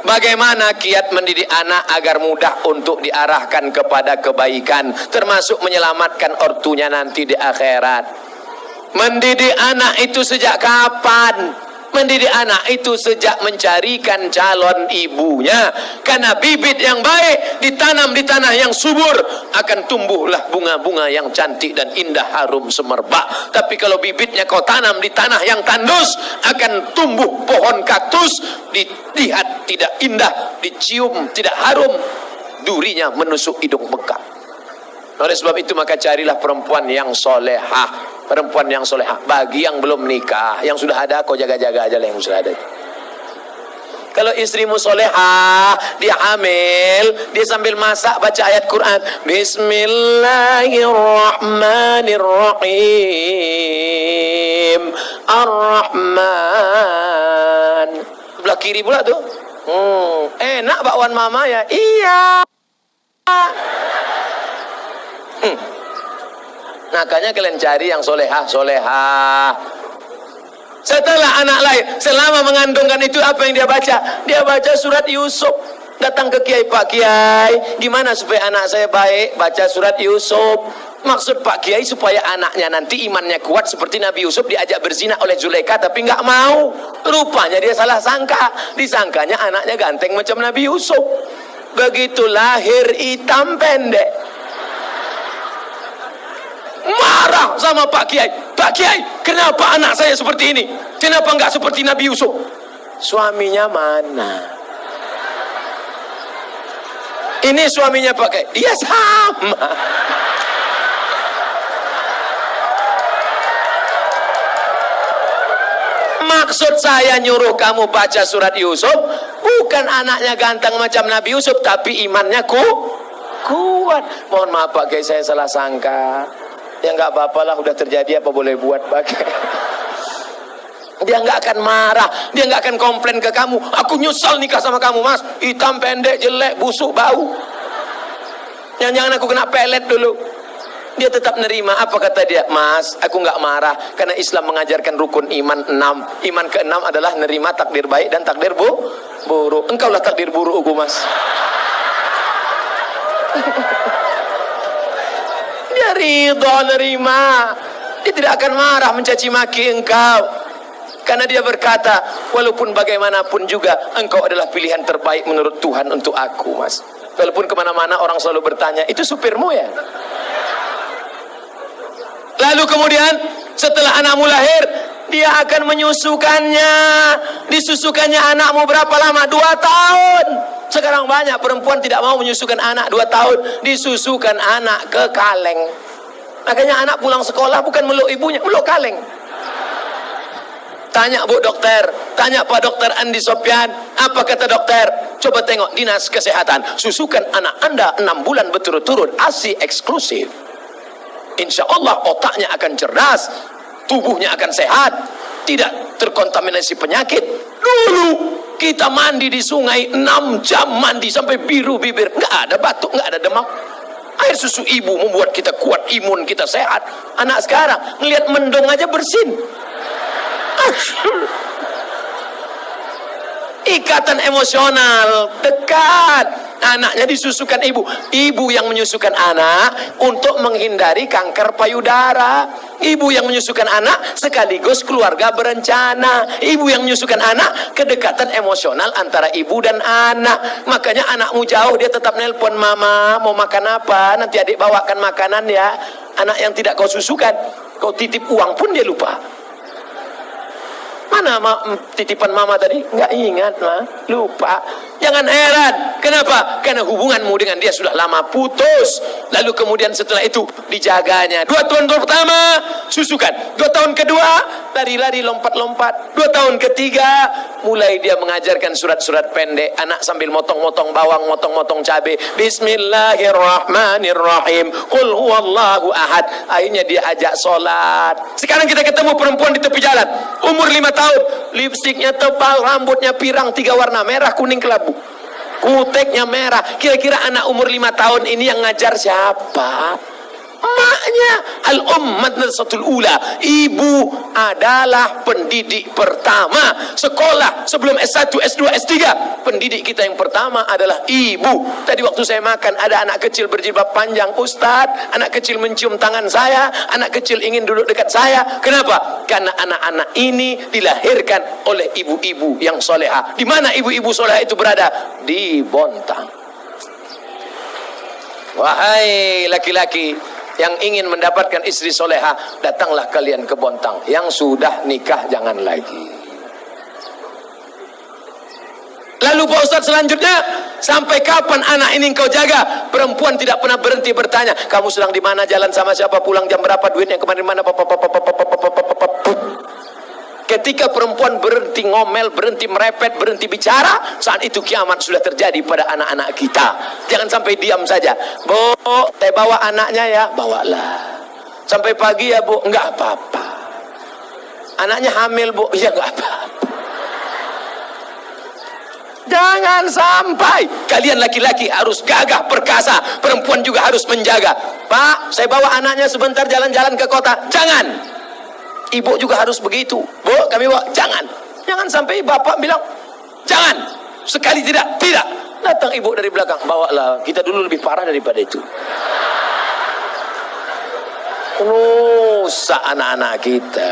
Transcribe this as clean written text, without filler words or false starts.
Bagaimana kiat mendidik anak agar mudah untuk diarahkan kepada kebaikan, termasuk menyelamatkan ortunya nanti di akhirat. Mendidik anak itu sejak kapan? Mendidik anak itu sejak mencarikan calon ibunya. Karena bibit yang baik ditanam di tanah yang subur, akan tumbuhlah bunga-bunga yang cantik dan indah harum semerbak. Tapi kalau bibitnya kau tanam di tanah yang tandus, akan tumbuh pohon kaktus, dilihat tidak indah, dicium tidak harum, durinya menusuk hidung bengkak. Oleh sebab itu maka carilah perempuan yang solehah. Perempuan yang solehah. Bagi yang belum nikah, yang sudah ada kau jaga-jaga aja lah yang sudah ada. Kalau istrimu solehah, dia hamil, dia sambil masak baca ayat Quran. Bismillahirrahmanirrahim. Ar-Rahman. Sebelah kiri pula tuh. Enak bakwan mama ya? Iya. Makanya kalian cari yang solehah. Setelah anak lahir, selama mengandungkan itu apa yang dia baca? Dia baca surat Yusuf. Datang ke Kiai, Pak Kiai, gimana supaya anak saya baik? Baca surat Yusuf. Maksud Pak Kiai supaya anaknya nanti imannya kuat seperti Nabi Yusuf, diajak berzina oleh Zulaikha tapi nggak mau. Rupanya dia salah sangka. Disangkanya anaknya ganteng macam Nabi Yusuf. Begitu lahir hitam pendek. Marah sama Pak Kiai. Pak Kiai, kenapa anak saya seperti ini? Kenapa enggak seperti Nabi Yusuf? Suaminya mana? Ini suaminya Pak Kiai. Iya sama. Maksud saya nyuruh kamu baca surat Yusuf, bukan anaknya ganteng macam Nabi Yusuf, tapi imannya kuat. Mohon maaf Pak Kiai, saya salah sangka. Ya nggak apa-apa lah, udah terjadi, apa boleh buat pakai. Dia nggak akan marah, dia nggak akan komplain ke kamu. Aku nyesal nikah sama kamu mas, hitam pendek, jelek, busuk, bau. Jangan-jangan aku kena pelet dulu. Dia tetap nerima. Apa kata dia? Mas, aku nggak marah karena Islam mengajarkan rukun iman 6. Iman ke-6 adalah nerima takdir baik dan takdir buruk. Engkau lah takdir burukku mas. Dia ridho nerima. Dia tidak akan marah mencaci maki engkau. Karena dia berkata, walaupun bagaimanapun juga engkau adalah pilihan terbaik menurut Tuhan untuk aku mas. Walaupun kemana-mana orang selalu bertanya, itu supirmu ya? Lalu kemudian setelah anakmu lahir, dia akan menyusukannya. Disusukannya anakmu berapa lama? 2 tahun. Sekarang banyak perempuan tidak mau menyusukan anak 2 tahun. Disusukan anak ke kaleng. Makanya anak pulang sekolah bukan meluk ibunya, meluk kaleng. Tanya Bu Dokter, tanya Pak Dokter Andi Sopyan, apa kata dokter? Coba tengok dinas kesehatan, susukan anak Anda 6 bulan berturut-turut, ASI eksklusif. Insya Allah otaknya akan cerdas, tubuhnya akan sehat, tidak terkontaminasi penyakit. Dulu kita mandi di sungai 6 jam mandi sampai biru bibir, nggak ada batuk, nggak ada demam. Air susu ibu membuat kita kuat, imun kita sehat. Anak sekarang ngelihat mendong aja bersin. Ikatan emosional dekat. Anaknya disusukan ibu. Ibu yang menyusukan anak untuk menghindari kanker payudara. Ibu yang menyusukan anak sekaligus keluarga berencana. Ibu yang menyusukan anak, kedekatan emosional antara ibu dan anak. Makanya anakmu jauh, dia tetap nelpon, mama mau makan apa, nanti adik bawakan makanan ya. Anak yang tidak kau susukan, kau titip uang pun dia lupa. Mana titipan mama tadi? Nggak ingat mah, lupa. Jangan heran. Kenapa? Karena hubunganmu dengan dia sudah lama putus. Lalu kemudian setelah itu dijaganya. 2 tahun pertama susukan. 2 tahun kedua lari-lari lompat-lompat. 2 tahun ketiga mulai dia mengajarkan surat-surat pendek. Anak sambil motong-motong bawang, motong-motong cabai. Bismillahirrahmanirrahim. Qul huwallahu ahad. Akhirnya dia ajak sholat. Sekarang kita ketemu perempuan di tepi jalan, umur 5 tahun, lipstiknya tebal, rambutnya pirang 3 warna, merah, kuning, kelabu, kuteknya merah. Kira-kira anak umur 5 tahun ini yang ngajar siapa? Maknya al-ummat nasatul ula, ibu adalah pendidik pertama. Sekolah sebelum S1, S2, S3, pendidik kita yang pertama adalah ibu. Tadi waktu saya makan ada anak kecil berjilbab panjang, Ustadz, anak kecil mencium tangan saya, anak kecil ingin duduk dekat saya. Kenapa? Karena anak-anak ini dilahirkan oleh ibu-ibu yang soleha. Di mana ibu-ibu soleha itu berada? Di Bontang. Wahai laki-laki yang ingin mendapatkan istri soleha, datanglah kalian ke Bontang. Yang sudah nikah jangan lagi. Lalu Pak Ustadz selanjutnya, sampai kapan anak ini engkau jaga? Perempuan tidak pernah berhenti bertanya, kamu sedang di mana, jalan sama siapa, pulang jam berapa, duitnya kemarin mana. Ketika perempuan berhenti ngomel, berhenti merepet, berhenti bicara, saat itu kiamat sudah terjadi pada anak-anak kita. Jangan sampai diam saja. Bu, saya bawa anaknya ya, bawalah. Sampai pagi ya bu, enggak apa-apa. Anaknya hamil bu, ya enggak apa-apa. Jangan sampai kalian laki-laki harus gagah perkasa, perempuan juga harus menjaga. Pak, saya bawa anaknya sebentar jalan-jalan ke kota. Jangan. Ibu juga harus begitu. Bu, kami bawa. Jangan. Jangan sampai bapak bilang, jangan. Sekali tidak. Datang ibu dari belakang. Bawalah. Kita dulu lebih parah daripada itu. Rusak anak-anak kita.